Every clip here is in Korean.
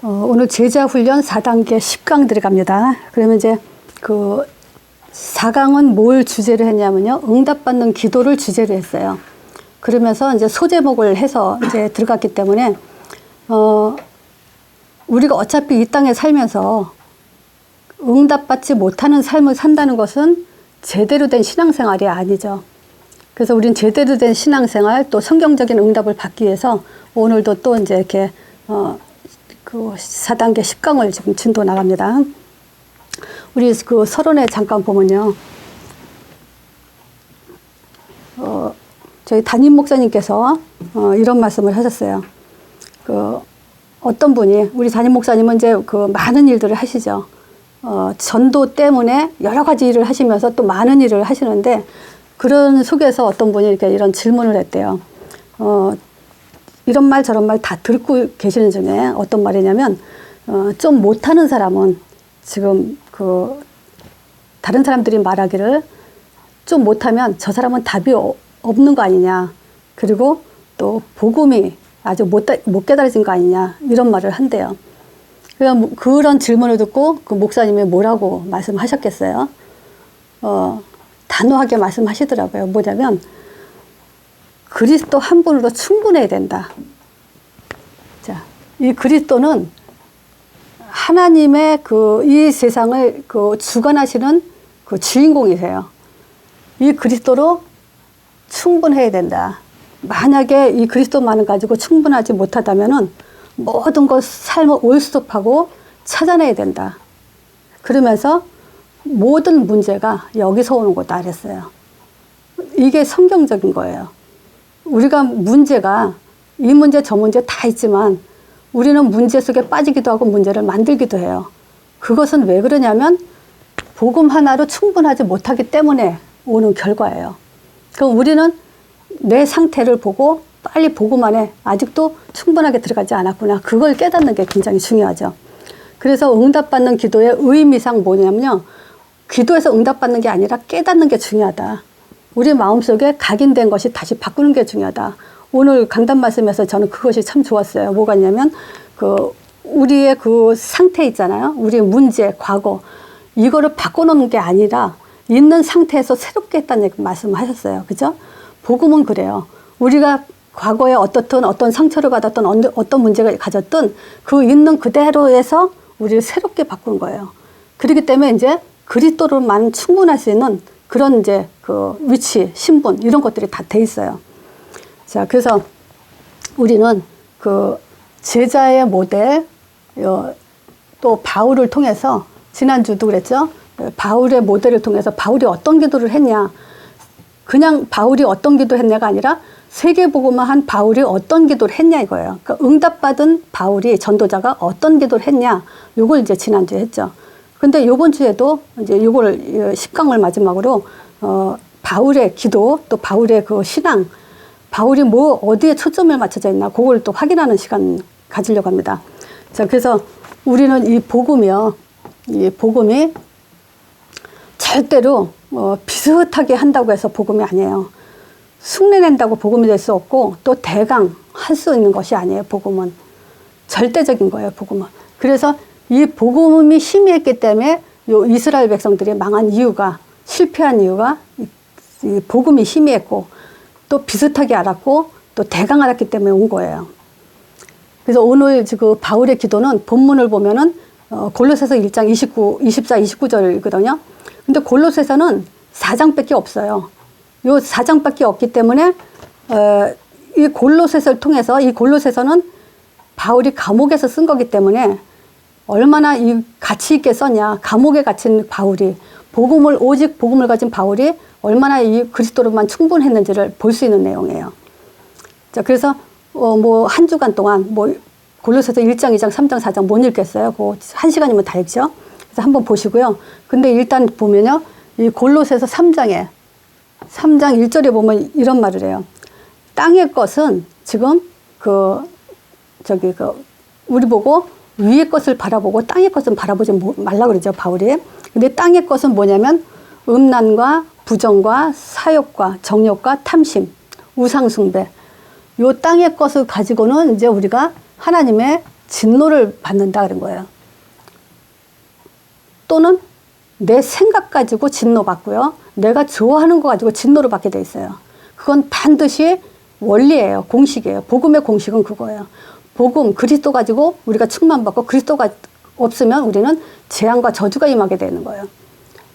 오늘 제자 훈련 4단계 10강 들어갑니다. 그러면 이제 그 4강은 뭘 주제로 했냐면요. 응답받는 기도를 주제로 했어요. 그러면서 이제 소제목을 해서 이제 들어갔기 때문에, 우리가 어차피 이 땅에 살면서 응답받지 못하는 삶을 산다는 것은 제대로 된 신앙생활이 아니죠. 그래서 우린 제대로 된 신앙생활, 또 성경적인 응답을 받기 위해서 오늘도 또 이제 이렇게, 그 4단계 10강을 지금 진도 나갑니다. 우리 그 서론에 잠깐 보면요. 저희 담임 목사님께서 이런 말씀을 하셨어요. 그 어떤 분이, 우리 담임 목사님은 이제 그 많은 일들을 하시죠. 전도 때문에 여러 가지 일을 하시면서 또 많은 일을 하시는데, 그런 속에서 어떤 분이 이렇게 이런 질문을 했대요. 이런 말 저런 말 다 듣고 계시는 중에 어떤 말이냐면, 좀 못하는 사람은 지금 그 다른 사람들이 말하기를 좀 못하면 저 사람은 답이 없는 거 아니냐, 그리고 또 복음이 아주 못 깨달아진 거 아니냐, 이런 말을 한대요. 그런 질문을 듣고 그 목사님이 뭐라고 말씀하셨겠어요? 단호하게 말씀하시더라고요. 뭐냐면, 그리스도 한 분으로 충분해야 된다. 자, 이 그리스도는 하나님의 이 세상을 주관하시는 그 주인공이세요. 이 그리스도로 충분해야 된다. 만약에 이 그리스도만을 가지고 충분하지 못하다면은 모든 것 삶을 올스톱하고 찾아내야 된다. 그러면서 모든 문제가 여기서 오는 거다 그랬어요. 이게 성경적인 거예요. 우리가 문제가 이 문제 저 문제 다 있지만 우리는 문제 속에 빠지기도 하고 문제를 만들기도 해요. 그것은 왜 그러냐면 복음 하나로 충분하지 못하기 때문에 오는 결과예요. 그럼 우리는 내 상태를 보고 빨리 복음 안에 아직도 충분하게 들어가지 않았구나, 그걸 깨닫는 게 굉장히 중요하죠. 그래서 응답받는 기도의 의미상 뭐냐면요, 기도에서 응답받는 게 아니라 깨닫는 게 중요하다. 우리 마음속에 각인된 것이 다시 바꾸는 게 중요하다. 오늘 강단 말씀에서 저는 그것이 참 좋았어요. 뭐가 있냐면, 우리의 그 상태 있잖아요. 우리의 문제, 과거. 이거를 바꿔놓는 게 아니라 있는 상태에서 새롭게 했다는 말씀을 하셨어요. 그죠? 복음은 그래요. 우리가 과거에 어떻든 어떤 상처를 받았든 어떤 문제를 가졌든 그 있는 그대로에서 우리를 새롭게 바꾸는 거예요. 그렇기 때문에 이제 그리스도로만 충분할 수 있는 그런 이제 그 위치, 신분, 이런 것들이 다 돼 있어요. 자, 그래서 우리는 그 제자의 모델, 또 바울을 통해서, 지난주도 그랬죠? 바울의 모델을 통해서 바울이 어떤 기도를 했냐. 그냥 바울이 어떤 기도 했냐가 아니라 세계복음화 한 바울이 어떤 기도를 했냐 이거예요. 그러니까 응답받은 바울이, 전도자가 어떤 기도를 했냐. 요걸 이제 지난주에 했죠. 근데 요번 주에도 이제 요걸 10강을 마지막으로, 바울의 기도, 또 바울의 그 신앙, 바울이 어디에 초점을 맞춰져 있나, 그걸 또 확인하는 시간 가지려고 합니다. 자, 그래서 우리는 이 복음이요, 이 복음이 절대로 비슷하게 한다고 해서 복음이 아니에요. 흉내낸다고 복음이 될 수 없고, 또 대강 할 수 있는 것이 아니에요. 복음은 절대적인 거예요. 복음은. 그래서 이 복음이 희미했기 때문에 요 이스라엘 백성들이 망한 이유가, 실패한 이유가 이 복음이 희미했고, 또 비슷하게 알았고, 또 대강 알았기 때문에 온 거예요. 그래서 오늘 그 바울의 기도는 본문을 보면은 골로새서 1장 24, 29절이거든요. 근데 골로새서는 4장밖에 없어요. 요 4장밖에 없기 때문에 이 골로새서를 통해서, 이 골로새서는 바울이 감옥에서 쓴 거기 때문에 얼마나 이 가치 있게 썼냐. 감옥에 갇힌 바울이, 오직 복음을 가진 바울이 얼마나 이 그리스도로만 충분했는지를 볼 수 있는 내용이에요. 자, 그래서 한 주간 동안 골로새서 1장, 2장, 3장, 4장 못 읽겠어요. 한 시간이면 다 읽죠. 그래서 한번 보시고요. 근데 일단 보면요, 이 골로새서 3장 1절에 보면 이런 말을 해요. 땅의 것은 지금 우리 보고 위의 것을 바라보고 땅의 것은 바라보지 말라고 그러죠, 바울이. 근데 땅의 것은 뭐냐면 음란과 부정과 사욕과 정욕과 탐심, 우상숭배. 요 땅의 것을 가지고는 이제 우리가 하나님의 진노를 받는다 그런 거예요. 또는 내 생각 가지고 진노받고요. 내가 좋아하는 거 가지고 진노를 받게 돼 있어요. 그건 반드시 원리예요. 공식이에요. 복음의 공식은 그거예요. 복음, 그리스도 가지고 우리가 충만받고 그리스도가 없으면 우리는 재앙과 저주가 임하게 되는 거예요.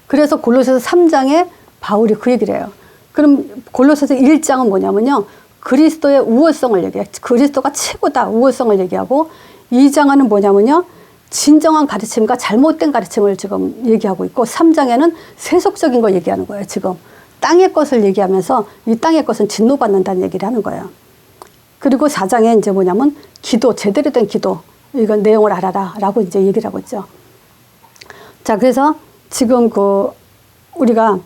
그래서 골로새서 3장에 바울이 그 얘기를 해요. 그럼 골로새서 1장은 뭐냐면요. 그리스도의 우월성을 얘기해요. 그리스도가 최고다. 우월성을 얘기하고 2장은 뭐냐면요. 진정한 가르침과 잘못된 가르침을 지금 얘기하고 있고 3장에는 세속적인 걸 얘기하는 거예요. 지금 땅의 것을 얘기하면서 이 땅의 것은 진노받는다는 얘기를 하는 거예요. 그리고 4장에 이제 뭐냐면 기도, 제대로 된 기도, 이건 내용을 알아라 라고 이제 얘기를 하고 있죠. 자, 그래서 지금 우리가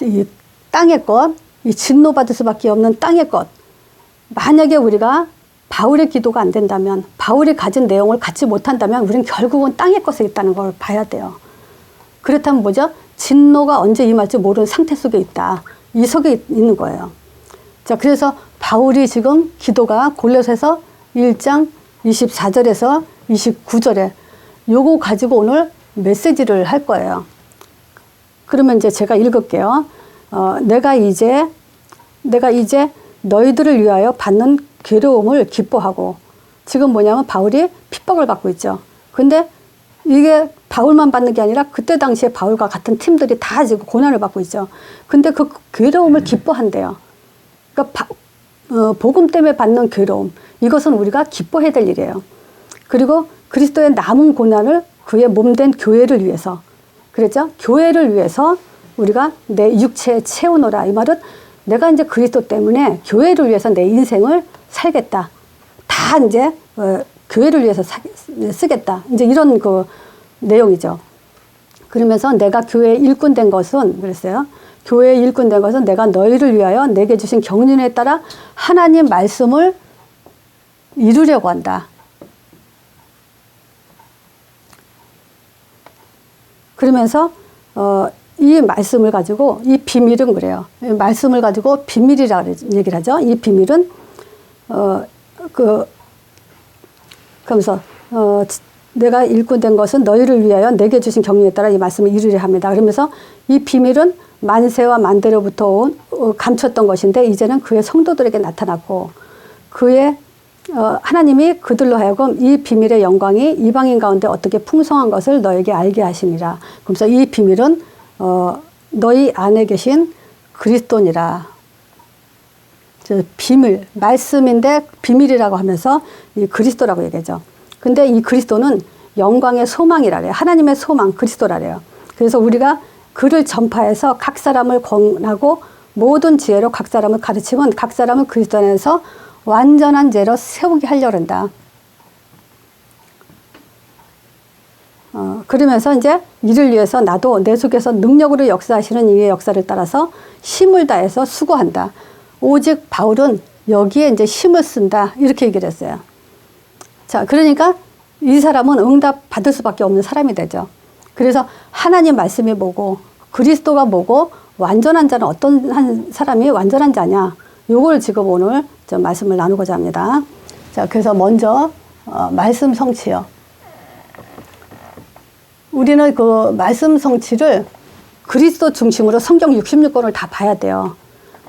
이 땅의 것, 이 진노받을 수밖에 없는 땅의 것, 만약에 우리가 바울의 기도가 안 된다면, 바울이 가진 내용을 갖지 못한다면 우리는 결국은 땅의 것에 있다는 걸 봐야 돼요. 그렇다면 뭐죠? 진노가 언제 임할지 모르는 상태 속에 있다. 이 속에 있는 거예요. 자, 그래서 바울이 지금 기도가 골로새서 1장 24절에서 29절에 요거 가지고 오늘 메시지를 할 거예요. 그러면 이제 제가 읽을게요. 내가 이제 너희들을 위하여 받는 괴로움을 기뻐하고, 지금 뭐냐면 바울이 핍박을 받고 있죠. 근데 이게 바울만 받는 게 아니라 그때 당시에 바울과 같은 팀들이 다 지금 고난을 받고 있죠. 근데 그 괴로움을 기뻐한대요. 그러니까 복음 때문에 받는 괴로움, 이것은 우리가 기뻐해야 될 일이에요. 그리고 그리스도의 남은 고난을 그의 몸된 교회를 위해서, 그랬죠? 교회를 위해서 우리가 내 육체에 채우노라. 이 말은 내가 이제 그리스도 때문에 교회를 위해서 내 인생을 살겠다. 다 이제 교회를 위해서 쓰겠다. 이제 이런 그 내용이죠. 그러면서 내가 교회의 일꾼 된 것은, 그랬어요. 교회의 일꾼 된 것은 내가 너희를 위하여 내게 주신 경륜에 따라 하나님 말씀을 이루려고 한다. 그러면서 이 말씀을 가지고, 이 비밀은 그래요. 이 말씀을 가지고 비밀이라 얘기를 하죠. 이 비밀은 그러면서 내가 일꾼 된 것은 너희를 위하여 내게 주신 경륜에 따라 이 말씀을 이루려 합니다. 그러면서 이 비밀은 만세와 만대로부터 감췄던 것인데 이제는 그의 성도들에게 나타났고, 그의 하나님이 그들로 하여금 이 비밀의 영광이 이방인 가운데 어떻게 풍성한 것을 너에게 알게 하시니라. 그래서 이 비밀은 너희 안에 계신 그리스도니라. 비밀, 말씀인데 비밀이라고 하면서 이 그리스도라고 얘기하죠. 근데 이 그리스도는 영광의 소망이라래요. 하나님의 소망, 그리스도라래요. 그래서 우리가 그를 전파해서 각 사람을 권하고 모든 지혜로 각 사람을 가르치면 각 사람은 그리스도 안에서 완전한 죄로 세우게 하려고 한다. 그러면서 이제 이를 위해서 나도 내 속에서 능력으로 역사하시는 이의 역사를 따라서 힘을 다해서 수고한다. 오직 바울은 여기에 이제 힘을 쓴다. 이렇게 얘기를 했어요. 자, 그러니까 이 사람은 응답 받을 수밖에 없는 사람이 되죠. 그래서 하나님 말씀이 뭐고 그리스도가 뭐고 완전한 자는 어떤 한 사람이 완전한 자냐. 요걸 지금 오늘 좀 말씀을 나누고자 합니다. 자, 그래서 먼저 말씀 성취요. 우리는 그 말씀 성취를 그리스도 중심으로 성경 66권을 다 봐야 돼요.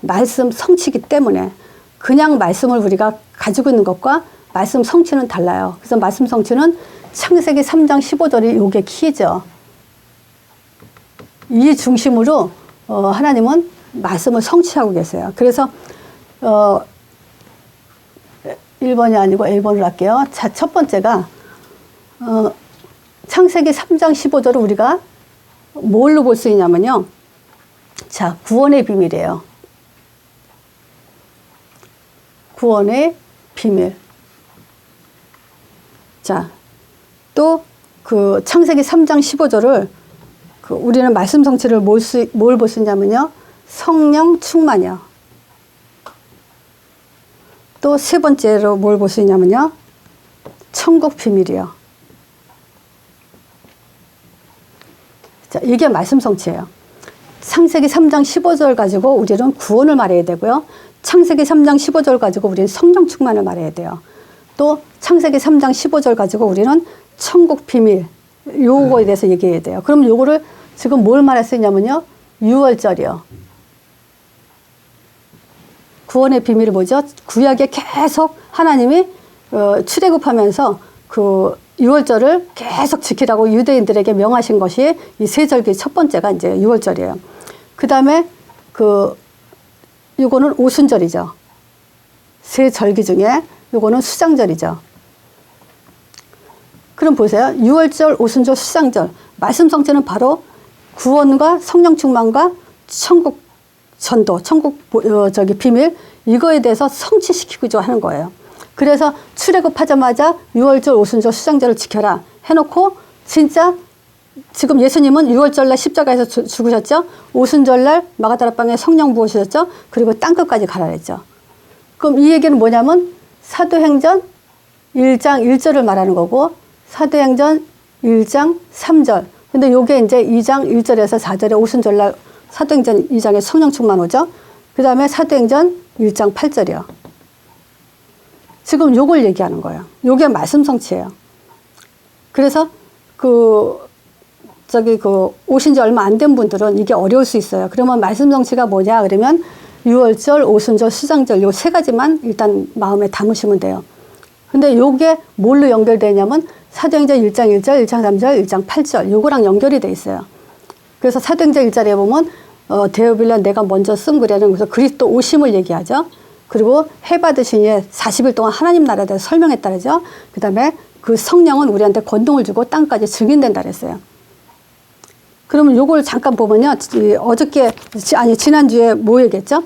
말씀 성취기 때문에 그냥 말씀을 우리가 가지고 있는 것과 말씀 성취는 달라요. 그래서 말씀 성취는 창세기 3장 15절이 요게 키죠. 이 중심으로 하나님은 말씀을 성취하고 계세요. 그래서 1번이 아니고 A번을 할게요. 자, 첫 번째가 창세기 3장 15절을 우리가 뭘로 볼 수 있냐면요. 자, 구원의 비밀이에요. 구원의 비밀. 자, 또 그 창세기 3장 15절을 우리는 말씀 성취를 뭘 볼 수 있냐면요. 성령 충만이요. 또 세 번째로 뭘 볼 수 있냐면요. 천국 비밀이요. 자, 이게 말씀 성취예요. 창세기 3장 15절 가지고 우리는 구원을 말해야 되고요. 창세기 3장 15절 가지고 우리는 성령 충만을 말해야 돼요. 또 창세기 3장 15절 가지고 우리는 천국 비밀 요거에 대해서 얘기해야 돼요. 그럼 요거를 지금 뭘 말했었냐면요. 6월절이요. 구원의 비밀이 뭐죠? 구약에 계속 하나님이 출애굽하면서 그 6월절을 계속 지키라고 유대인들에게 명하신 것이 이 세절기 첫 번째가 이제 6월절이에요. 그 다음에 요거는 오순절이죠. 세 절기 중에 요거는 수장절이죠. 그럼 보세요. 6월절, 오순절, 수장절. 말씀 성취는 바로 구원과 성령 충만과 천국 전도, 천국 비밀 이거에 대해서 성취시키고자 하는 거예요. 그래서 출애굽하자마자 6월절, 오순절, 수장절을 지켜라 해놓고 진짜 지금 예수님은 6월절날 십자가에서 죽으셨죠. 오순절날 마가다라방에 성령 부으셨죠. 그리고 땅끝까지 가라 했죠. 그럼 이 얘기는 뭐냐면 사도행전 1장 1절을 말하는 거고 사도행전 1장 3절. 근데 요게 이제 2장 1절에서 4절에 오순절날 사도행전 2장에 성령 충만 오죠. 그 다음에 사도행전 1장 8절이요. 지금 요걸 얘기하는 거예요. 요게 말씀 성취예요. 그래서 오신 지 얼마 안 된 분들은 이게 어려울 수 있어요. 그러면 말씀 성취가 뭐냐? 그러면 6월절, 오순절, 수장절 요 세 가지만 일단 마음에 담으시면 돼요. 근데 요게 뭘로 연결되냐면 사도행전 1장 1절, 1장 3절, 1장 8절 요거랑 연결이 돼 있어요. 그래서 사도행전 1절에 보면 데오빌라 내가 먼저 쓴 글에는 그래서 그리스도 오심을 얘기하죠. 그리고 해 받으신 이에 40일 동안 하나님 나라에 대해서 설명했다 그러죠. 그 다음에 그 성령은 우리한테 권능을 주고 땅까지 증인된다 그랬어요. 그러면 요걸 잠깐 보면요. 지난주에 뭐 얘기했죠?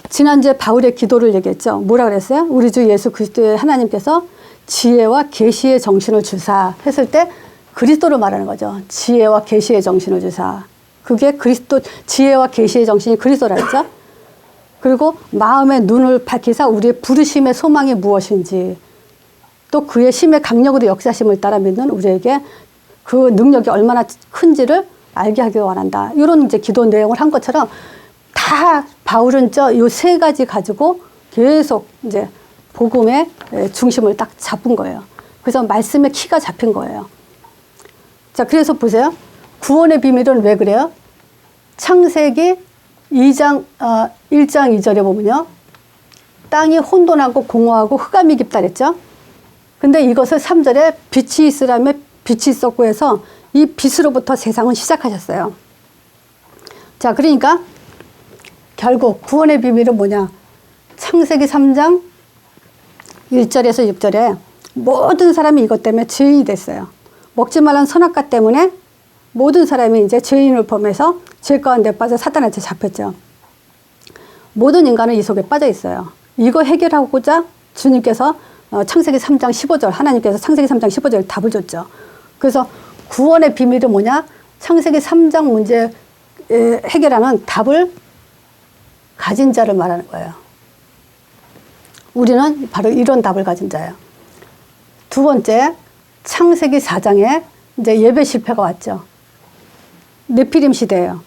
지난주에 바울의 기도를 얘기했죠. 뭐라 그랬어요? 우리 주 예수 그리스도의 하나님께서 지혜와 계시의 정신을 주사 했을 때 그리스도를 말하는 거죠. 지혜와 계시의 정신을 주사. 그게 그리스도, 지혜와 계시의 정신이 그리스도라 했죠. 그리고 마음의 눈을 밝히사 우리의 부르심의 소망이 무엇인지 또 그의 심의 강력으로 역사심을 따라 믿는 우리에게 그 능력이 얼마나 큰지를 알게 하길 원한다. 이런 이제 기도 내용을 한 것처럼 다 바울은 요 세 가지 가지고 계속 이제 복음의 중심을 딱 잡은 거예요. 그래서 말씀의 키가 잡힌 거예요. 자, 그래서 보세요. 구원의 비밀은 왜 그래요? 창세기 1장 2절에 보면요. 땅이 혼돈하고 공허하고 흑암이 깊다 그랬죠. 근데 이것을 3절에 빛이 있으라며 빛이 있었고 해서 이 빛으로부터 세상은 시작하셨어요. 자, 그러니까 결국 구원의 비밀은 뭐냐? 창세기 3장 1절에서 6절에 모든 사람이 이것 때문에 죄인이 됐어요. 먹지 말란 선악과 때문에 모든 사람이 이제 죄인을 범해서 죄 가운데 빠져 사단한테 잡혔죠. 모든 인간은 이 속에 빠져 있어요. 이거 해결하고자 주님께서 창세기 3장 15절 하나님께서 창세기 3장 15절 답을 줬죠. 그래서 구원의 비밀은 뭐냐? 창세기 3장 문제 해결하는 답을 가진 자를 말하는 거예요. 우리는 바로 이런 답을 가진 자예요. 두 번째, 창세기 4장에 이제 예배 실패가 왔죠. 네피림 시대예요.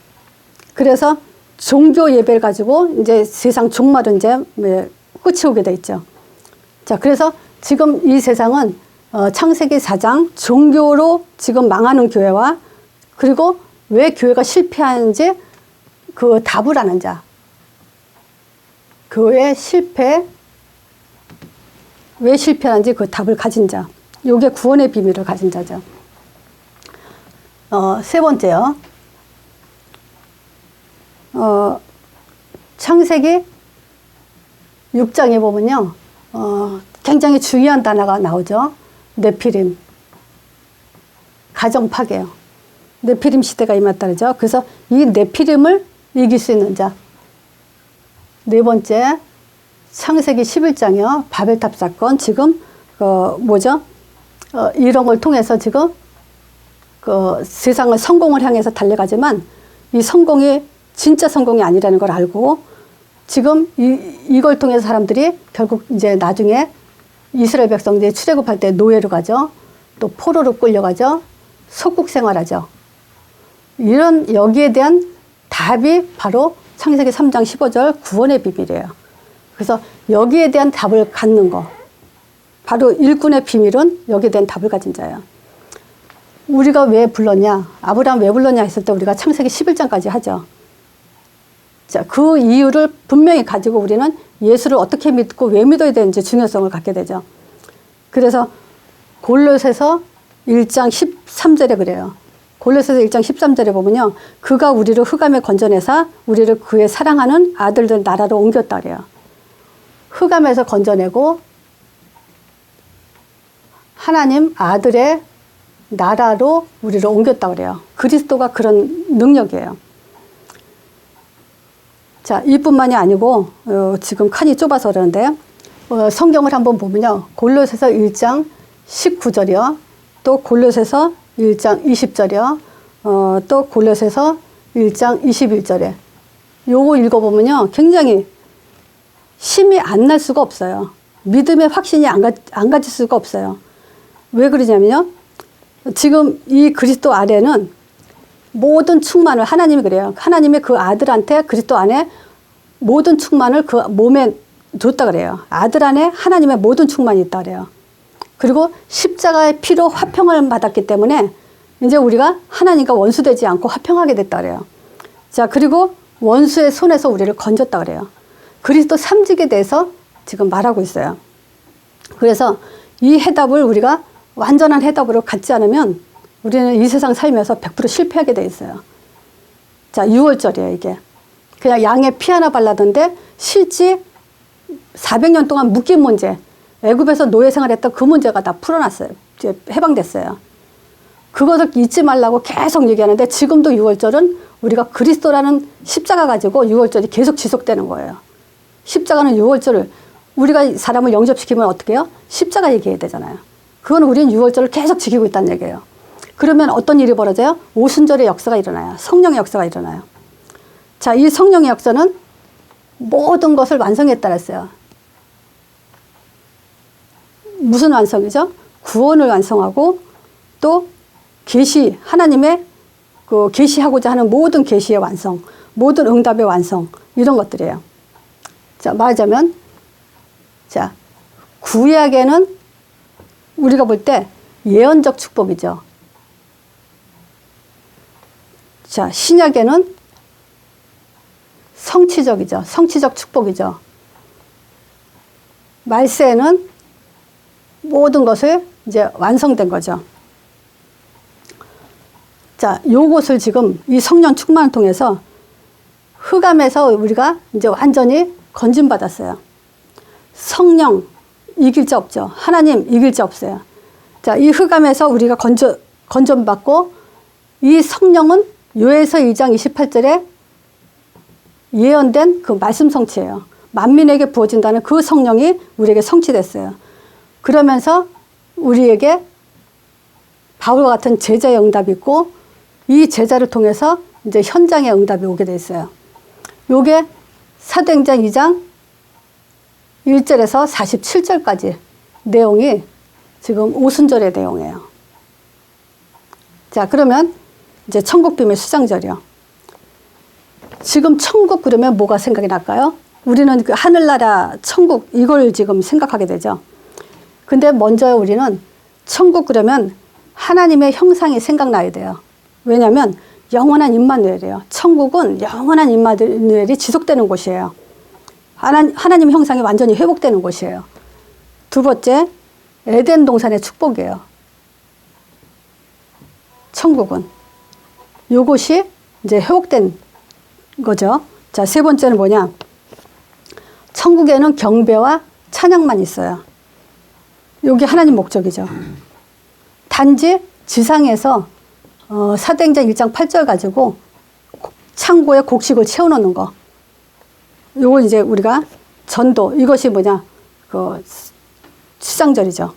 그래서 종교 예배를 가지고 이제 세상 종말은 이제 끝이 오게 돼 있죠. 자, 그래서 지금 이 세상은 창세기 4장 종교로 지금 망하는 교회와 그리고 왜 교회가 실패하는지 그 답을 아는 자. 교회 실패, 왜 실패하는지 그 답을 가진 자. 요게 구원의 비밀을 가진 자죠. 세 번째요. 창세기 6장에 보면요. 굉장히 중요한 단어가 나오죠. 네피림. 가정 파괴요. 네피림 시대가 임했다 그러죠. 그래서 이 네피림을 이길 수 있는 자. 네 번째, 창세기 11장이요. 바벨탑 사건. 지금, 이런 걸 통해서 지금, 세상을 성공을 향해서 달려가지만, 이 성공이 진짜 성공이 아니라는 걸 알고, 지금 이걸 통해서 사람들이 결국 이제 나중에 이스라엘 백성들이 출애굽할 때 노예로 가죠. 또 포로로 끌려가죠. 속국 생활하죠. 여기에 대한 답이 바로 창세기 3장 15절 구원의 비밀이에요. 그래서 여기에 대한 답을 갖는 거. 바로 일꾼의 비밀은 여기에 대한 답을 가진 자예요. 우리가 왜 불렀냐, 아브라함 왜 불렀냐 했을 때 우리가 창세기 11장까지 하죠. 자, 그 이유를 분명히 가지고 우리는 예수를 어떻게 믿고 왜 믿어야 되는지 중요성을 갖게 되죠. 그래서 골로새서 1장 13절에 그래요. 골로새서 1장 13절에 보면요. 그가 우리를 흑암에 건져내사 우리를 그의 사랑하는 아들들 나라로 옮겼다 그래요. 흑암에서 건져내고 하나님 아들의 나라로 우리를 옮겼다 그래요. 그리스도가 그런 능력이에요. 자, 이뿐만이 아니고 지금 칸이 좁아서 그러는데 성경을 한번 보면요. 골로새서 1장 19절이요. 또 골로새서 1장 20절이요. 또 골로새서 1장 21절에 요거 읽어보면요. 굉장히 힘이 안 날 수가 없어요. 믿음의 확신이 안 가질 수가 없어요. 왜 그러냐면요. 지금 이 그리스도 아래는 모든 충만을 하나님이 그래요. 하나님이 그 아들한테 그리스도 안에 모든 충만을 그 몸에 줬다 그래요. 아들 안에 하나님의 모든 충만이 있다 그래요. 그리고 십자가의 피로 화평을 받았기 때문에 이제 우리가 하나님과 원수되지 않고 화평하게 됐다 그래요. 자, 그리고 원수의 손에서 우리를 건졌다 그래요. 그리스도 삼직에 대해서 지금 말하고 있어요. 그래서 이 해답을 우리가 완전한 해답으로 갖지 않으면 우리는 이 세상 살면서 100% 실패하게 돼 있어요. 자, 6월절이에요, 이게. 그냥 양에 피 하나 발라던데 실제 400년 동안 묶인 문제, 애굽에서 노예 생활했던 그 문제가 다 풀어놨어요. 이제 해방됐어요. 그것을 잊지 말라고 계속 얘기하는데 지금도 6월절은 우리가 그리스도라는 십자가 가지고 6월절이 계속 지속되는 거예요. 십자가는 6월절을 우리가 사람을 영접시키면 어떻게 해요? 십자가 얘기해야 되잖아요. 그건 우리는 6월절을 계속 지키고 있다는 얘기예요. 그러면 어떤 일이 벌어져요? 오순절의 역사가 일어나요. 성령의 역사가 일어나요. 자, 이 성령의 역사는 모든 것을 완성했다 그랬어요. 무슨 완성이죠? 구원을 완성하고 또 계시, 하나님의 그 계시하고자 하는 모든 계시의 완성, 모든 응답의 완성, 이런 것들이에요. 자, 말하자면, 자, 구약에는 우리가 볼 때 예언적 축복이죠. 자, 신약에는 성취적이죠. 성취적 축복이죠. 말세에는 모든 것을 이제 완성된 거죠. 자, 요것을 지금 이 성령 충만을 통해서 흑암에서 우리가 이제 완전히 건진받았어요. 성령 이길 자 없죠. 하나님 이길 자 없어요. 자, 이 흑암에서 우리가 건전받고 이 성령은 요에서 2장 28절에 예언된 그 말씀 성취예요. 만민에게 부어진다는 그 성령이 우리에게 성취됐어요. 그러면서 우리에게 바울과 같은 제자의 응답이 있고 이 제자를 통해서 이제 현장의 응답이 오게 돼 있어요. 요게 사도행전 2장 1절에서 47절까지 내용이 지금 오순절의 내용이에요. 자, 그러면 이제 천국 비밀 수장절이요. 지금 천국 그러면 뭐가 생각이 날까요? 우리는 그 하늘나라 천국 이걸 지금 생각하게 되죠. 근데 먼저 우리는 천국 그러면 하나님의 형상이 생각나야 돼요. 왜냐하면 영원한 임마누엘이에요. 천국은 영원한 임마누엘이 지속되는 곳이에요. 하나님 형상이 완전히 회복되는 곳이에요. 두 번째, 에덴 동산의 축복이에요. 천국은. 요것이 이제 회복된 거죠. 자, 세 번째는 뭐냐? 천국에는 경배와 찬양만 있어요. 요게 하나님 목적이죠. 단지 지상에서 사도행전 1장 8절 가지고 창고에 곡식을 채워놓는 거. 요걸 이제 우리가 전도, 이것이 뭐냐? 그 수장절이죠.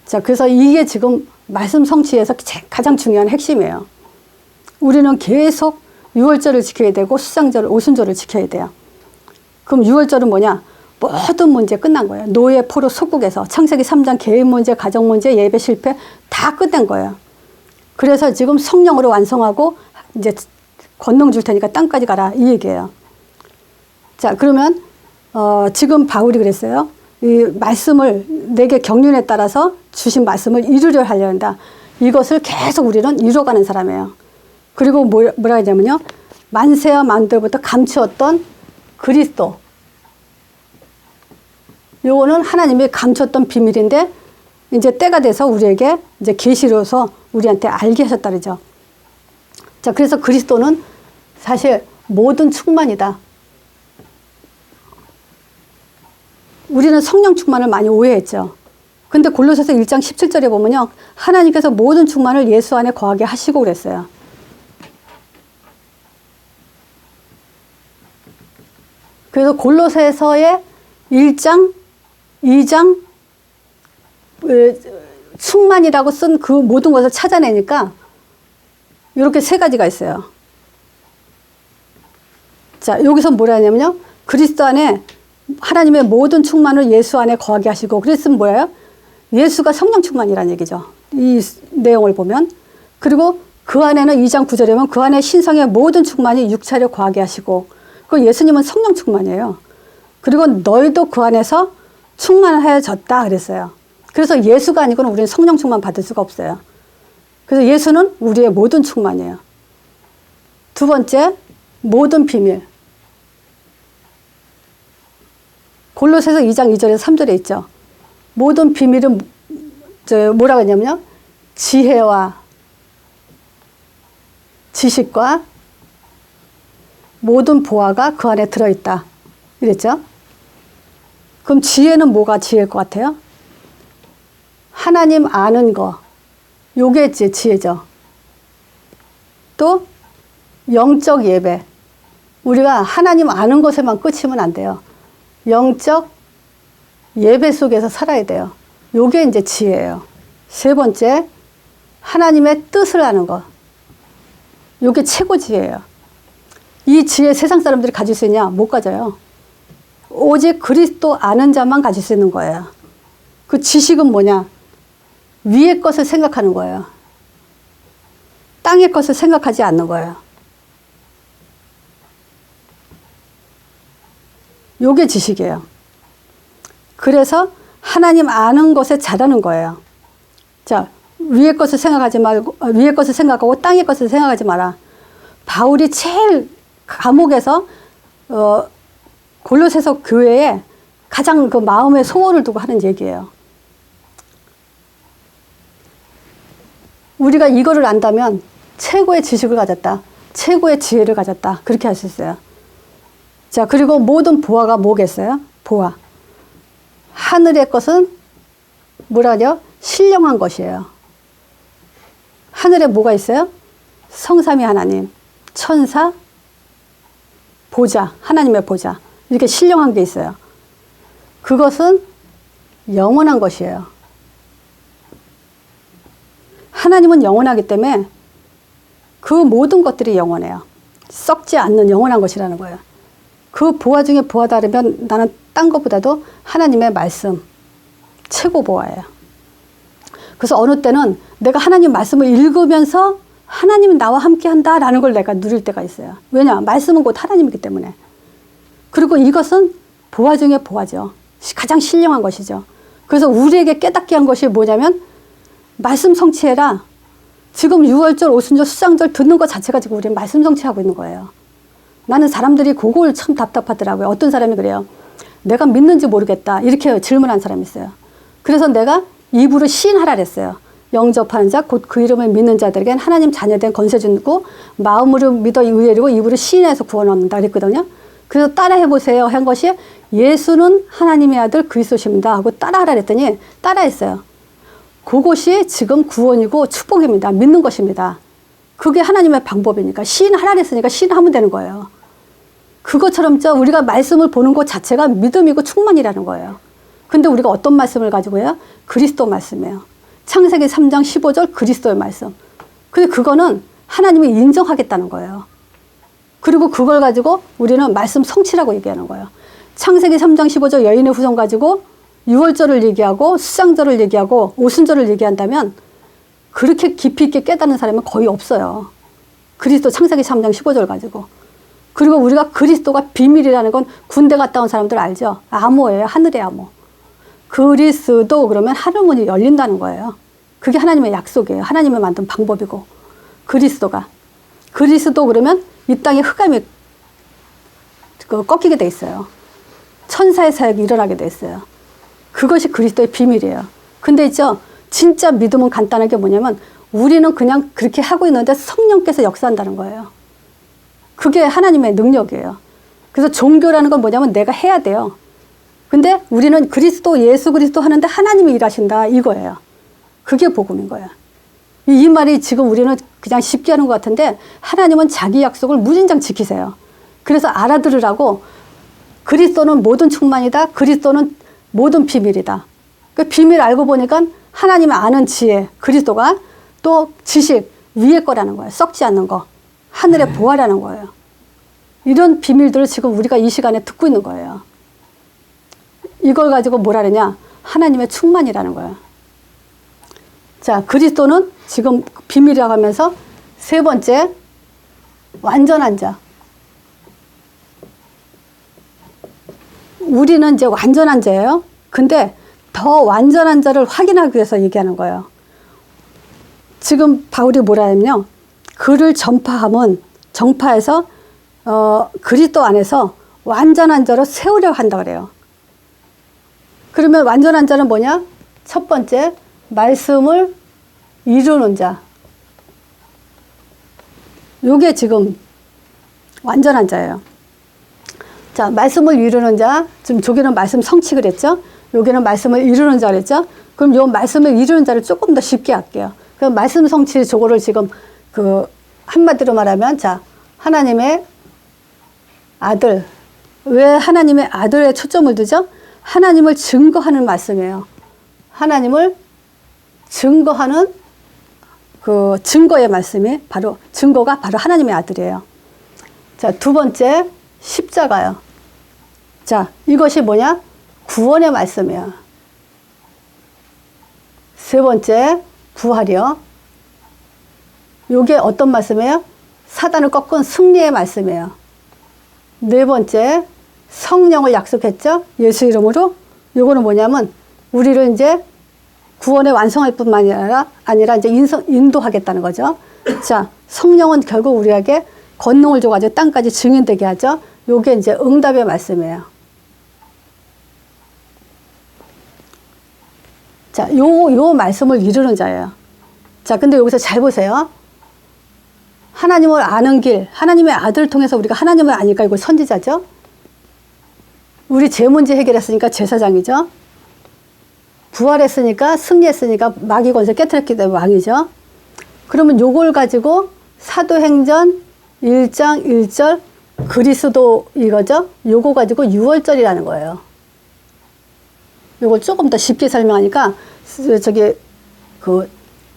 자, 그래서 이게 지금 말씀 성취에서 가장 중요한 핵심이에요. 우리는 계속 6월절을 지켜야 되고 수장절, 오순절을 지켜야 돼요. 그럼 6월절은 뭐냐? 모든 문제 끝난 거예요. 노예 포로 속국에서 창세기 3장 개인 문제, 가정 문제, 예배 실패 다 끝낸 거예요. 그래서 지금 성령으로 완성하고 이제 권능 줄 테니까 땅까지 가라 이 얘기예요. 자, 그러면 지금 바울이 그랬어요. 이 말씀을 내게 경륜에 따라서 주신 말씀을 이루려 하려 한다. 이것을 계속 우리는 이뤄가는 사람이에요. 그리고 뭐라 하냐면요. 만세와 만대부터 감추었던 그리스도. 요거는 하나님이 감췄던 비밀인데 이제 때가 돼서 우리에게 이제 계시로서 우리한테 알게 하셨다 그러죠. 자, 그래서 그리스도는 사실 모든 충만이다. 우리는 성령 충만을 많이 오해했죠. 근데 골로새서 1장 17절에 보면요. 하나님께서 모든 충만을 예수 안에 거하게 하시고 그랬어요. 그래서 골로새서의 1장, 2장 충만이라고 쓴 그 모든 것을 찾아내니까 이렇게 세 가지가 있어요. 자, 여기서 뭐라 하냐면요. 그리스도 안에 하나님의 모든 충만을 예수 안에 거하게 하시고, 그랬으면 뭐예요? 예수가 성령 충만이라는 얘기죠. 이 내용을 보면. 그리고 그 안에는 2장 9절에 보면 그 안에 신성의 모든 충만이 육체를 거하게 하시고, 그 예수님은 성령 충만이에요. 그리고 너희도 그 안에서 충만하여졌다 그랬어요. 그래서 예수가 아니고는 우리는 성령 충만 받을 수가 없어요. 그래서 예수는 우리의 모든 충만이에요. 두 번째, 모든 비밀. 골로새서 2장 2절에서 3절에 있죠. 모든 비밀은 뭐라고 했냐면요. 지혜와 지식과 모든 보화가 그 안에 들어있다. 이랬죠. 그럼 지혜는 뭐가 지혜일 것 같아요? 하나님 아는 거. 요게 지혜죠. 또 영적 예배. 우리가 하나님 아는 것에만 끝이면 안 돼요. 영적 예배 속에서 살아야 돼요. 요게 이제 지혜예요. 세 번째, 하나님의 뜻을 아는 것. 요게 최고 지혜예요. 이 지혜 세상 사람들이 가질 수 있냐? 못 가져요. 오직 그리스도 아는 자만 가질 수 있는 거예요. 그 지식은 뭐냐? 위의 것을 생각하는 거예요. 땅의 것을 생각하지 않는 거예요. 요게 지식이에요. 그래서 하나님 아는 것에 잘하는 거예요. 자, 위의 것을 생각하지 말고, 위의 것을 생각하고 땅의 것을 생각하지 마라. 바울이 제일 감옥에서, 골로새서 교회에 가장 그 마음의 소원을 두고 하는 얘기예요. 우리가 이거를 안다면 최고의 지식을 가졌다. 최고의 지혜를 가졌다. 그렇게 할 수 있어요. 자, 그리고 모든 보화가 뭐겠어요? 보화. 하늘의 것은 뭐라 하죠? 신령한 것이에요. 하늘에 뭐가 있어요? 성삼위 하나님, 천사, 보좌, 하나님의 보좌. 이렇게 신령한 게 있어요. 그것은 영원한 것이에요. 하나님은 영원하기 때문에 그 모든 것들이 영원해요. 썩지 않는 영원한 것이라는 거예요. 그 보화 중에 보화 다르면 나는 딴 것보다도 하나님의 말씀 최고 보화예요. 그래서 어느 때는 내가 하나님 말씀을 읽으면서 하나님이 나와 함께 한다라는 걸 내가 누릴 때가 있어요. 왜냐? 말씀은 곧 하나님이기 때문에. 그리고 이것은 보화 중에 보화죠. 가장 신령한 것이죠. 그래서 우리에게 깨닫게 한 것이 뭐냐면 말씀 성취해라. 지금 유월절, 오순절, 수장절 듣는 것 자체가 지금 우리는 말씀 성취하고 있는 거예요. 나는 사람들이 그걸 참 답답하더라고요. 어떤 사람이 그래요. 내가 믿는지 모르겠다. 이렇게 질문한 사람이 있어요. 그래서 내가 입으로 시인하라 그랬어요. 영접하는 자, 곧 그 이름을 믿는 자들에겐 하나님 자녀된 권세 주고 마음으로 믿어 의뢰리고 입으로 시인해서 구원 얻는다 그랬거든요. 그래서 따라해보세요 한 것이 예수는 하나님의 아들 그리스도십니다 하고 따라하라 그랬더니 따라했어요. 그것이 지금 구원이고 축복입니다. 믿는 것입니다. 그게 하나님의 방법이니까 시인하라 그랬으니까 시인하면 되는 거예요. 그것처럼 우리가 말씀을 보는 것 자체가 믿음이고 충만이라는 거예요. 근데 우리가 어떤 말씀을 가지고 해요? 그리스도 말씀이에요. 창세기 3장 15절 그리스도의 말씀. 근데 그거는 하나님이 인정하겠다는 거예요. 그리고 그걸 가지고 우리는 말씀 성취라고 얘기하는 거예요. 창세기 3장 15절 여인의 후손 가지고 6월절을 얘기하고 수장절을 얘기하고 오순절을 얘기한다면 그렇게 깊이 있게 깨닫는 사람은 거의 없어요. 그리스도 창세기 3장 15절 가지고. 그리고 우리가 그리스도가 비밀이라는 건 군대 갔다 온 사람들 알죠? 암호예요. 하늘의 암호. 그리스도 그러면 하늘 문이 열린다는 거예요. 그게 하나님의 약속이에요. 하나님의 만든 방법이고. 그리스도 그러면 이 땅에 흑암이 꺾이게 돼 있어요. 천사의 사역이 일어나게 돼 있어요. 그것이 그리스도의 비밀이에요. 근데 있죠, 진짜 믿음은 간단하게 뭐냐면 우리는 그냥 그렇게 하고 있는데 성령께서 역사한다는 거예요. 그게 하나님의 능력이에요. 그래서 종교라는 건 뭐냐면 내가 해야 돼요. 근데 우리는 그리스도, 예수 그리스도 하는데 하나님이 일하신다, 이거예요. 그게 복음인 거예요. 이 말이 지금 우리는 그냥 쉽게 하는 것 같은데 하나님은 자기 약속을 무진장 지키세요. 그래서 알아들으라고 그리스도는 모든 충만이다. 그리스도는 모든 비밀이다. 그 비밀 알고 보니까 하나님의 아는 지혜, 그리스도가 또 지식, 위의 거라는 거예요. 썩지 않는 거. 하늘의 보화라는 거예요. 이런 비밀들을 지금 우리가 이 시간에 듣고 있는 거예요. 이걸 가지고 뭐라 그러냐? 하나님의 충만이라는 거예요. 자, 그리스도는 지금 비밀이라고 하면서 세 번째, 완전한 자. 우리는 이제 완전한 자예요. 근데 더 완전한 자를 확인하기 위해서 얘기하는 거예요. 지금 바울이 뭐라 하냐면요. 그를 전파해서 그리스도 안에서 완전한 자로 세우려 한다 그래요. 그러면 완전한 자는 뭐냐? 첫 번째, 말씀을 이루는 자. 요게 지금 완전한 자예요. 자, 말씀을 이루는 자. 지금 저기는 말씀 성취 그랬죠? 여기는 말씀을 이루는 자 그랬죠? 그럼 요 말씀을 이루는 자를 조금 더 쉽게 할게요. 그럼 말씀 성취 저거를 지금 한마디로 말하면, 자, 하나님의 아들. 왜 하나님의 아들에 초점을 두죠? 하나님을 증거하는 말씀이에요. 하나님을 증거하는 그 증거의 말씀이 증거가 바로 하나님의 아들이에요. 자, 두 번째, 십자가요. 자, 이것이 뭐냐? 구원의 말씀이에요. 세 번째, 부활이요. 요게 어떤 말씀이에요? 사단을 꺾은 승리의 말씀이에요. 네 번째, 성령을 약속했죠? 예수 이름으로. 요거는 뭐냐면 우리를 이제 구원에 완성할 뿐만 아니라 이제 인도하겠다는 거죠. 자, 성령은 결국 우리에게 권능을 줘가지고 땅까지 증인되게 하죠. 요게 이제 응답의 말씀이에요. 자, 요 말씀을 이루는 자예요. 자, 근데 여기서 잘 보세요. 하나님을 아는 길, 하나님의 아들을 통해서 우리가 하나님을 아니까 이거 선지자죠. 우리 죄 문제 해결했으니까 제사장이죠. 부활했으니까, 승리했으니까 마귀 권세 깨트렸기 때문에 왕이죠. 그러면 요걸 가지고 사도행전 1장 1절 그리스도 이거죠. 요거 가지고 6월절이라는 거예요. 요걸 조금 더 쉽게 설명하니까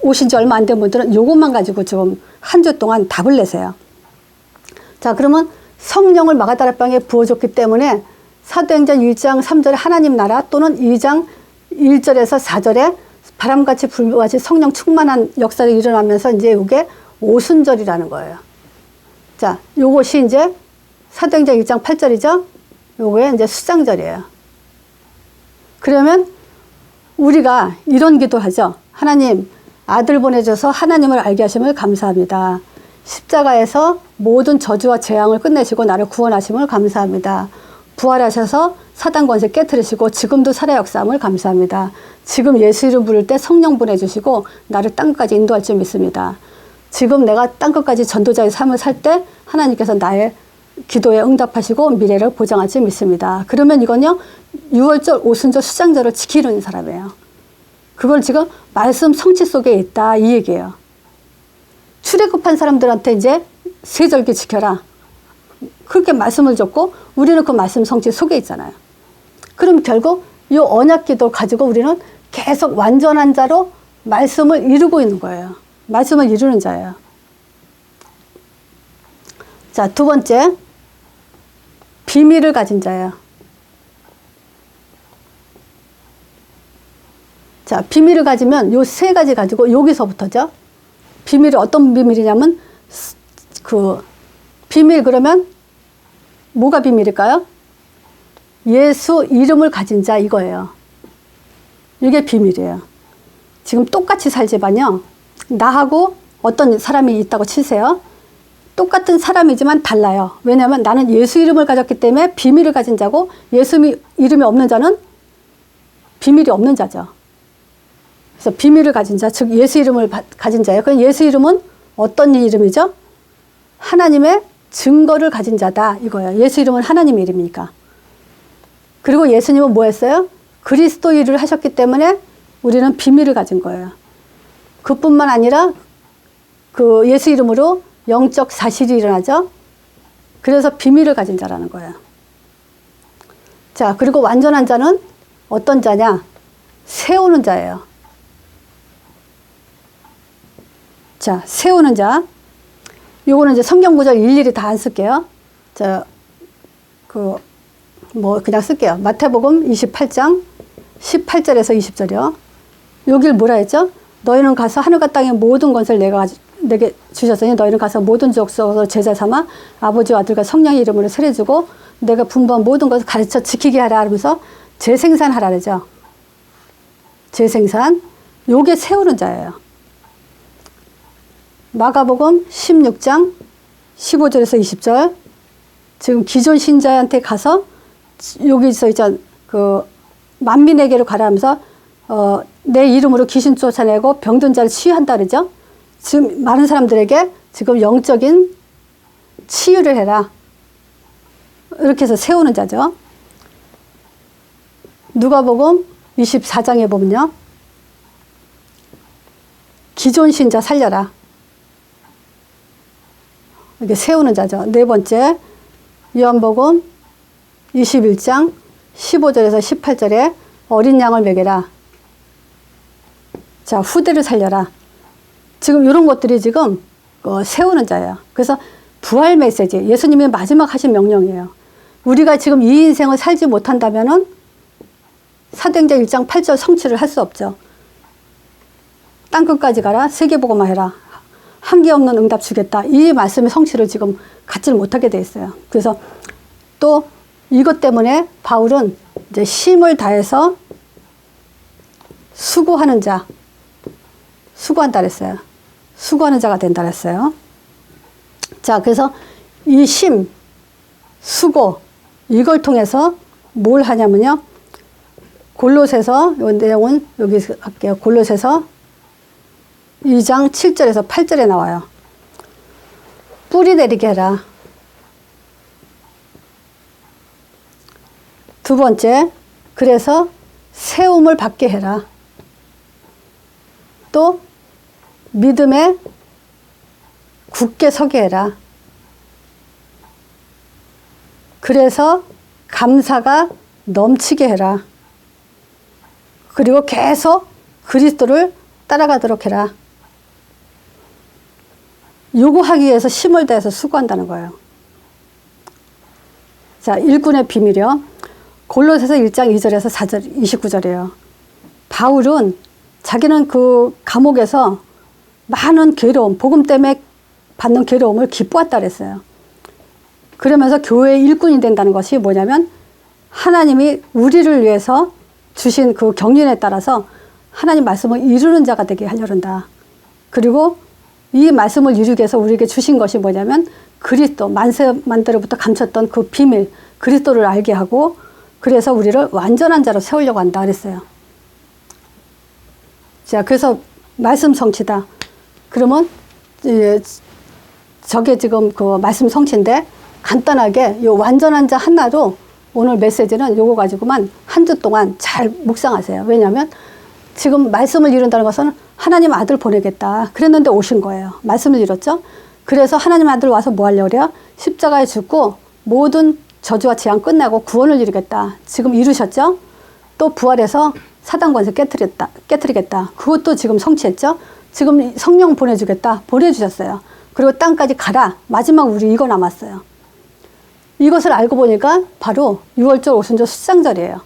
오신 지 얼마 안 된 분들은 요것만 가지고 지금 한 주 동안 답을 내세요. 자, 그러면 성령을 마가다락방에 부어줬기 때문에 사도행전 1장 3절에 하나님 나라, 또는 2장 1절에서 4절에 바람같이 불같이 성령 충만한 역사가 일어나면서 이제 이게 오순절이라는 거예요. 자, 요것이 이제 사도행전 1장 8절이죠. 요거에 이제 수장절이에요. 그러면 우리가 이런 기도하죠. 하나님, 아들 보내줘서 하나님을 알게 하심을 감사합니다. 십자가에서 모든 저주와 재앙을 끝내시고 나를 구원하심을 감사합니다. 부활하셔서 사단 권세 깨트리시고 지금도 살아 역사함을 감사합니다. 지금 예수 이름 부를 때 성령 보내주시고 나를 땅끝까지 인도할 줄 믿습니다. 지금 내가 땅끝까지 전도자의 삶을 살 때 하나님께서 나의 기도에 응답하시고 미래를 보장할 줄 믿습니다. 그러면 이건요, 6월절, 오순절, 수장절을 지키는 사람이에요. 그걸 지금 말씀 성취 속에 있다, 이 얘기예요. 출애굽한 사람들한테 이제 세절기 지켜라, 그렇게 말씀을 줬고 우리는 그 말씀 성취 속에 있잖아요. 그럼 결국 이 언약 기도 가지고 우리는 계속 완전한 자로 말씀을 이루고 있는 거예요. 말씀을 이루는 자예요. 자, 두 번째, 비밀을 가진 자예요. 자, 비밀을 가지면 요 세 가지 가지고 여기서부터죠. 비밀이 어떤 비밀이냐면 비밀 그러면 뭐가 비밀일까요? 예수 이름을 가진 자, 이거예요. 이게 비밀이에요. 지금 똑같이 살지만요. 나하고 어떤 사람이 있다고 치세요. 똑같은 사람이지만 달라요. 왜냐하면 나는 예수 이름을 가졌기 때문에 비밀을 가진 자고 예수 이름이 없는 자는 비밀이 없는 자죠. 그래서 비밀을 가진 자, 즉 예수 이름을 가진 자예요. 그럼 예수 이름은 어떤 이름이죠? 하나님의 증거를 가진 자다 이거예요. 예수 이름은 하나님 이름이니까. 그리고 예수님은 뭐 했어요? 그리스도 일을 하셨기 때문에 우리는 비밀을 가진 거예요. 그뿐만 아니라 그 예수 이름으로 영적 사실이 일어나죠. 그래서 비밀을 가진 자라는 거예요. 자, 그리고 완전한 자는 어떤 자냐? 세우는 자예요. 자, 세우는 자. 요거는 이제 성경 구절 일일이 다 안 쓸게요. 자, 그냥 쓸게요. 마태복음 28장 18절에서 20절이요. 여길 뭐라 했죠? 너희는 가서 하늘과 땅의 모든 것을 내게 주셨으니 너희는 가서 모든 족속으로 제자 삼아 아버지와 아들과 성령의 이름으로 세례주고 내가 분부한 모든 것을 가르쳐 지키게 하라 하면서 재생산하라 그러죠. 재생산. 요게 세우는 자예요. 마가복음 16장 15절에서 20절. 지금 기존 신자한테 가서 여기서 이제 만민에게로 가라 하면서 내 이름으로 귀신 쫓아내고 병든 자를 치유한다 그러죠. 지금 많은 사람들에게 지금 영적인 치유를 해라. 이렇게 해서 세우는 자죠. 누가복음 24장에 보면요. 기존 신자 살려라. 이렇게 세우는 자죠. 네 번째, 요한복음 21장 15절에서 18절에 어린 양을 먹여라. 자, 후대를 살려라. 지금 이런 것들이 지금 세우는 자예요. 그래서 부활 메시지, 예수님이 마지막 하신 명령이에요. 우리가 지금 이 인생을 살지 못한다면은 사도행전 1장 8절 성취를 할 수 없죠. 땅끝까지 가라. 세계복음화 해라. 한계 없는 응답 주겠다. 이 말씀의 성취를 지금 갖지를 못하게 돼 있어요. 그래서 또 이것 때문에 바울은 이제 힘을 다해서 수고하는 자, 수고한다 그랬어요. 수고하는 자가 된다 그랬어요. 자, 그래서 이 힘, 수고, 이걸 통해서 뭘 하냐면요. 골로새서, 이 내용은 여기 할게요. 골로새서 2장 7절에서 8절에 나와요. 뿌리 내리게 해라. 두 번째, 그래서 세움을 받게 해라. 또 믿음에 굳게 서게 해라. 그래서 감사가 넘치게 해라. 그리고 계속 그리스도를 따라가도록 해라. 요구하기 위해서 힘을 다해서 수고한다는 거예요. 자, 일꾼의 비밀이요. 골로새서 1장 2절에서 4절, 29절이에요. 바울은 자기는 그 감옥에서 많은 괴로움, 복음 때문에 받는 괴로움을 기뻐했다 그랬어요. 그러면서 교회의 일꾼이 된다는 것이 뭐냐면 하나님이 우리를 위해서 주신 그 경륜에 따라서 하나님 말씀을 이루는 자가 되게 하려고 한다. 그리고 이 말씀을 이루기 위해서 우리에게 주신 것이 뭐냐면 그리스도, 만세만대로부터 감췄던 그 비밀, 그리스도를 알게 하고 그래서 우리를 완전한 자로 세우려고 한다 그랬어요. 자, 그래서 말씀 성취다. 그러면 저게 지금 그 말씀 성취인데 간단하게 이 완전한 자 하나로 오늘 메시지는 요거 가지고만 한 주 동안 잘 묵상하세요. 왜냐하면 지금 말씀을 이룬다는 것은 하나님 아들 보내겠다. 그랬는데 오신 거예요. 말씀을 이뤘죠. 그래서 하나님 아들 와서 뭐 하려고 그래요? 십자가에 죽고 모든 저주와 재앙 끝나고 구원을 이루겠다. 지금 이루셨죠. 또 부활해서 사단 권세 깨트리겠다. 그것도 지금 성취했죠. 지금 성령 보내주겠다. 보내주셨어요. 그리고 땅까지 가라. 마지막 우리 이거 남았어요. 이것을 알고 보니까 바로 6월절 오순절 수장절이에요.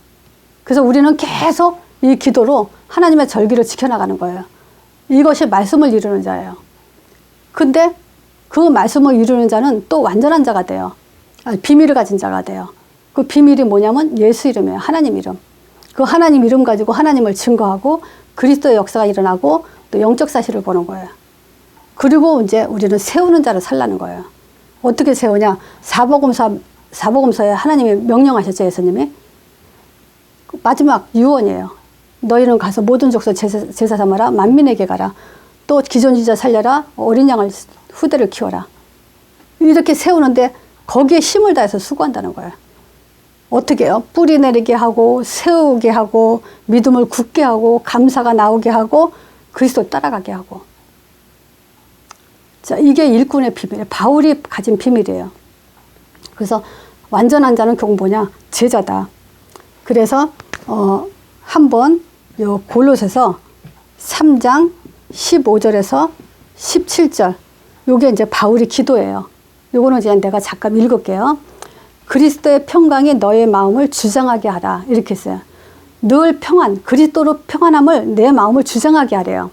그래서 우리는 계속 이 기도로 하나님의 절기를 지켜나가는 거예요. 이것이 말씀을 이루는 자예요. 근데 그 말씀을 이루는 자는 또 완전한 자가 돼요. 비밀을 가진 자가 돼요. 그 비밀이 뭐냐면 예수 이름이에요. 하나님 이름. 그 하나님 이름 가지고 하나님을 증거하고 그리스도의 역사가 일어나고 또 영적 사실을 보는 거예요. 그리고 이제 우리는 세우는 자를 살라는 거예요. 어떻게 세우냐? 사복음서에 하나님이 명령하셨죠, 예수님이. 마지막 유언이에요. 너희는 가서 모든 족속 제사 삼아라. 만민에게 가라. 또 기존 주자 살려라. 어린 양을 후대를 키워라. 이렇게 세우는데 거기에 힘을 다해서 수고한다는 거예요. 어떻게 해요? 뿌리 내리게 하고 세우게 하고 믿음을 굳게 하고 감사가 나오게 하고 그리스도 따라가게 하고. 자, 이게 일꾼의 비밀이에요. 바울이 가진 비밀이에요. 그래서 완전한 자는 결국 뭐냐? 제자다. 그래서 한번 요 골로새서 3장 15절에서 17절 요게 이제 바울의 기도예요. 요거는 그냥 내가 잠깐 읽을게요. 그리스도의 평강이 너의 마음을 주장하게 하라. 이렇게 했어요. 늘 평안, 그리스도로 평안함을 내 마음을 주장하게 하래요.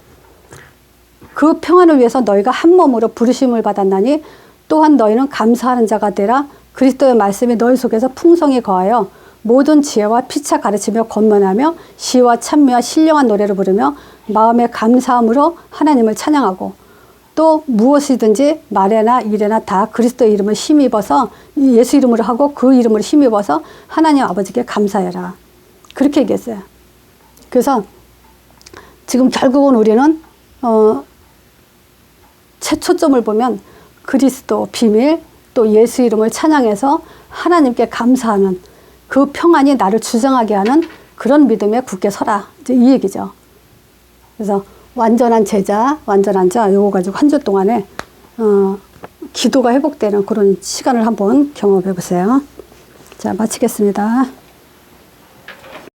그 평안을 위해서 너희가 한 몸으로 부르심을 받았나니 또한 너희는 감사하는 자가 되라. 그리스도의 말씀이 너희 속에서 풍성히 거하여 모든 지혜와 피차 가르치며 권면하며 시와 찬미와 신령한 노래를 부르며 마음의 감사함으로 하나님을 찬양하고 또 무엇이든지 말에나 일에나 다 그리스도의 이름을 힘입어서 예수 이름으로 하고 그 이름으로 힘입어서 하나님 아버지께 감사해라. 그렇게 얘기했어요. 그래서 지금 결국은 우리는 최초점을 보면 그리스도 비밀 또 예수 이름을 찬양해서 하나님께 감사하는 그 평안이 나를 주장하게 하는 그런 믿음에 굳게 서라. 이제 이 얘기죠. 그래서 완전한 제자, 완전한 자 요거 가지고 한 주 동안에 기도가 회복되는 그런 시간을 한번 경험해 보세요. 자, 마치겠습니다.